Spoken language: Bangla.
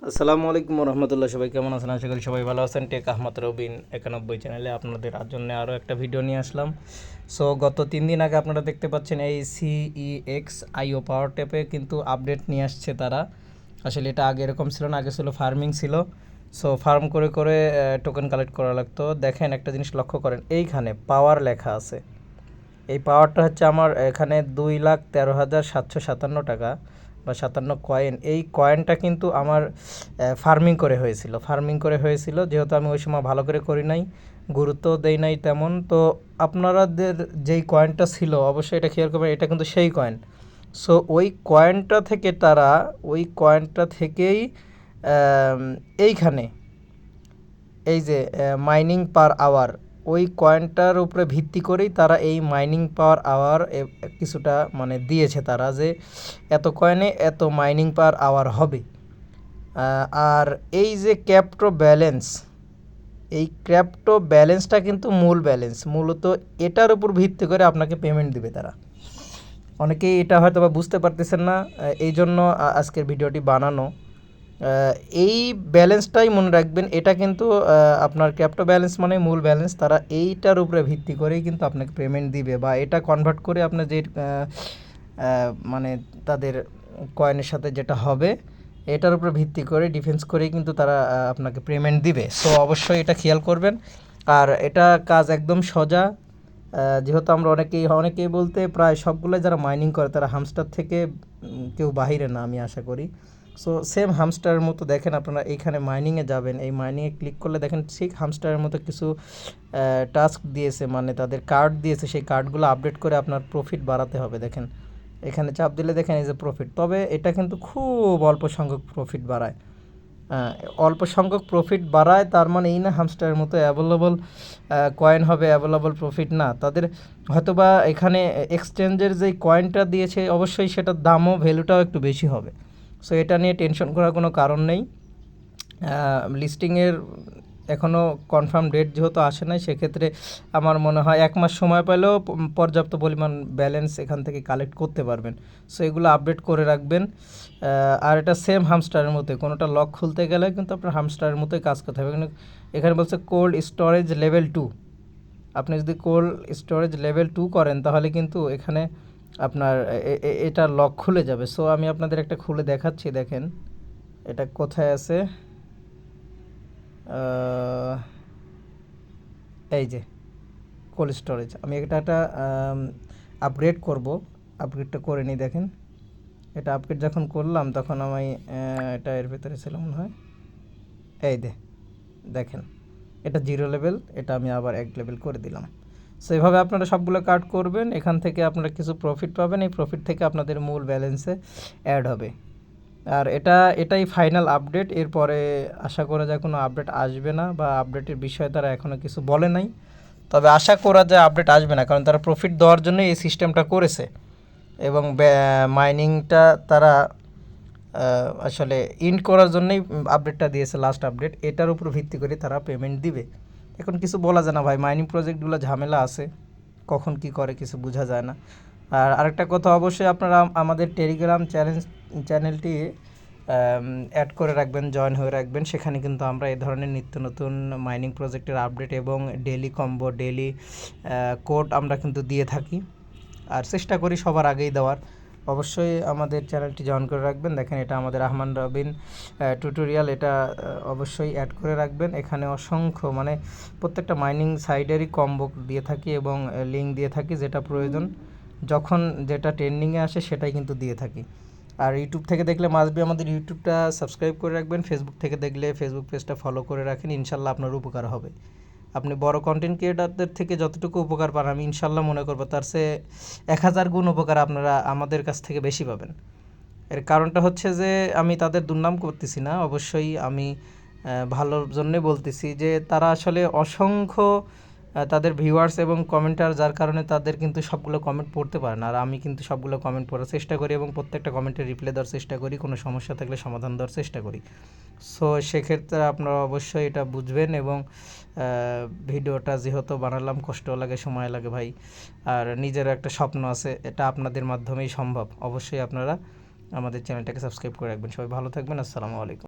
আসসালামু আলাইকুম রহমতুল্লাহ। সবাই কেমন আছেন? আশা করি সবাই ভালো আছেন। টেক আহমদ রবিন 91 চ্যানেলে আপনাদের জন্য আরও একটা ভিডিও নিয়ে আসলাম। সো গত 3 দিন আগে আপনারা দেখতে পাচ্ছেন এই CEX IO পাওয়ার ট্যাপে কিন্তু আপডেট নিয়ে আসছে তারা। আসলে এটা আগে এরকম ছিল না, আগে ছিল ফার্মিং ছিল। সো ফার্ম করে করে টোকেন কালেক্ট করা লাগতো। দেখেন একটা জিনিস লক্ষ্য করেন, এইখানে পাওয়ার লেখা আছে। এই পাওয়ারটা হচ্ছে আমার এখানে 2,13,757 টাকা বা 57 কয়েন। এই কয়েনটা কিন্তু আমার ফার্মিং করে হয়েছিল যেহেতু আমি ওই সময় ভালো করে করি নাই, গুরুত্ব দেই নাই তেমন। তো আপনাদের যেই কয়েনটা ছিল অবশ্যই এটা খেয়াল করবেন, এটা কিন্তু সেই কয়েন। সো ওই কয়েনটা থেকেই এইখানে এই যে মাইনিং পার আওয়ার, ওই কয়েনটার উপরে ভিত্তি করেই তারা এই মাইনিং পাওয়ার আওয়ার কিছুটা মানে দিয়েছে তারা, যে এত কয়েনে এত মাইনিং পাওয়ার আওয়ার হবে। আর এই যে ক্র্যাপ্টো ব্যালেন্সটা কিন্তু মূল ব্যালেন্স, মূলত এটার উপর ভিত্তি করে আপনাকে পেমেন্ট দিবে তারা। অনেকেই এটা হয়তো বা বুঝতে পারতেছেন না, এই জন্য আজকের ভিডিওটি বানানো। এই ব্যালেন্সটাই মনে রাখবেন, এটা কিন্তু আপনার ক্র্যাপ্টো ব্যালেন্স মানে মূল ব্যালেন্স। তারা এইটার উপরে ভিত্তি করেই কিন্তু আপনাকে পেমেন্ট দিবে, বা এটা কনভার্ট করে আপনার যে মানে তাদের কয়েনের সাথে যেটা হবে এটার উপরে ভিত্তি করে ডিফেন্স করেই কিন্তু তারা আপনাকে পেমেন্ট দিবে। সো অবশ্যই এটা খেয়াল করবেন। আর এটা কাজ একদম সোজা। যেহেতু আমরা অনেকেই বলতে প্রায় সবগুলোই যারা মাইনিং করে তারা হামস্টার থেকে কেউ বাহিরে না, আমি আশা করি। সো সেম হামস্টারের মতো দেখেন, আপনারা এইখানে মাইনিংয়ে যাবেন, এই মাইনিংয়ে ক্লিক করলে দেখেন ঠিক হামস্টারের মতো কিছু টাস্ক দিয়েছে, মানে তাদের কার্ড দিয়েছে। সেই কার্ডগুলো আপডেট করে আপনার প্রফিট বাড়াতে হবে। দেখেন এখানে চাপ দিলে দেখেন এই যে প্রফিট, তবে এটা কিন্তু খুব অল্প সংখ্যক প্রফিট বাড়ায়। তার মানে এই না হামস্টারের মতো অ্যাভেলেবল কয়েন হবে, অ্যাভেলেবল প্রফিট না তাদের। হয়তোবা এখানে এক্সচেঞ্জের যেই কয়েনটা দিয়েছে অবশ্যই সেটার দামও ভ্যালুটাও একটু বেশি হবে। সো এটা নিয়ে টেনশন করার কোনো কারণ নেই। লিস্টিংয়ের এখনও কনফার্ম ডেট যেহেতু আসে নাই, সেক্ষেত্রে আমার মনে হয় 1 মাস সময় পেলেও পর্যাপ্ত পরিমাণ ব্যালেন্স এখান থেকে কালেক্ট করতে পারবেন। সো এগুলো আপডেট করে রাখবেন। আর এটা সেম হামস্টারের মতোই, কোনোটা লক খুলতে গেলে কিন্তু আপনার হামস্টারের মতোই কাজ করতে হবে। কিন্তু এখানে বলছে কোল্ড স্টোরেজ লেভেল 2। আপনি যদি কোল্ড স্টোরেজ লেভেল 2 করেন তাহলে কিন্তু এখানে আপনার এটা লক খুলে যাবে। সো আমি আপনাদের একটা খুলে দেখাচ্ছি, দেখেন এটা কোথায় আছে। এই যে কোল্ড স্টোরেজ, আমি এটা আপগ্রেড করব। আপগ্রেডটা করে নিই। দেখেন এটা আপগ্রেড যখন করলাম তখন আমি এটা এর ভেতরে ছিল মনে হয়। এই দেখেন এটা 0 লেভেল, এটা আমি আবার 1 লেভেল করে দিলাম। সো এভাবে আপনারা সবগুলো কার্ড করবেন, এখান থেকে আপনারা কিছু প্রফিট পাবেন। এই প্রফিট থেকে আপনাদের মূল ব্যালেন্সে অ্যাড হবে। আর এটাই ফাইনাল আপডেট। এরপরে আশা করা যায় কোনো আপডেট আসবে না, বা আপডেটের বিষয়ে তারা এখনও কিছু বলে নাই। তবে আশা করা যায় আপডেট আসবে না, কারণ তারা প্রফিট দেওয়ার জন্য এই সিস্টেমটা করেছে। এবং মাইনিংটা তারা আসলে ইন্ড করার জন্যই আপডেটটা দিয়েছে, লাস্ট আপডেট। এটার উপর ভিত্তি করে তারা পেমেন্ট দিবে। এখন কিছু বলা যায় না ভাই, মাইনিং প্রজেক্টগুলো ঝামেলা আছে, কখন কি করে কিছু বোঝা যায় না। আর আরেকটা কথা, অবশ্যই আপনারা আমাদের টেলিগ্রাম চ্যানেলটি অ্যাড করে রাখবেন, জয়েন হয়ে রাখবেন। সেখানে কিন্তু আমরা এই ধরনের নিত্য নতুন মাইনিং প্রজেক্টের আপডেট এবং ডেলি কম্বো, ডেলি কোড আমরা কিন্তু দিয়ে থাকি, আর চেষ্টা করি সবার আগেই দেওয়ার। অবশ্যই আমাদের চ্যানেলটি জয়েন করে রাখবেন। দেখেন এটা আমাদের রহমান রবিন টিউটোরিয়াল, এটা অবশ্যই অ্যাড করে রাখবেন। এখানে অসংখ্য মানে প্রত্যেকটা মাইনিং সাইডেরই কম্বো দিয়ে থাকি এবং লিঙ্ক দিয়ে থাকি, যেটা প্রয়োজন যখন যেটা ট্রেন্ডিংয়ে আসে সেটাই কিন্তু দিয়ে থাকি। আর ইউটিউব থেকে দেখলে মাস্টবি আমাদের ইউটিউবটা সাবস্ক্রাইব করে রাখবেন। ফেসবুক থেকে দেখলে ফেসবুক পেজটা ফলো করে রাখেন, ইনশাল্লাহ আপনার উপকার হবে। আপনি বড় কন্টেন্ট ক্রিয়েটারদের থেকে যতটুকু উপকার পান, আমি ইনশাল্লাহ মনে করবো তার চেয়ে 1000 গুণ উপকার আপনারা আমাদের কাছ থেকে বেশি পাবেন। এর কারণটা হচ্ছে যে আমি তাদের দুর্নাম করতেছি না, অবশ্যই আমি ভালোর জন্যে বলতেছি যে তারা আসলে অসংখ্য তাদের ভিউয়ার্স এবং কমেন্টার, যার কারণে তাদের কিন্তু সবগুলো কমেন্ট পড়তে পারে না। আর আমি কিন্তু সবগুলো কমেন্ট পড়ার চেষ্টা করি এবং প্রত্যেকটা কমেন্টের রিপ্লাই দেওয়ার চেষ্টা করি, কোনো সমস্যা থাকলে সমাধান দেওয়ার চেষ্টা করি। সো সেক্ষেত্রে আপনারা অবশ্যই এটা বুঝবেন। এবং ভিডিওটা যেহেতু বানালাম, কষ্ট লাগে, সময় লাগে ভাই, আর নিজেরও একটা স্বপ্ন আছে, এটা আপনাদের মাধ্যমেই সম্ভব। অবশ্যই আপনারা আমাদের চ্যানেলটাকে সাবস্ক্রাইব করে রাখবেন। সবাই ভালো থাকবেন। আসসালামু আলাইকুম।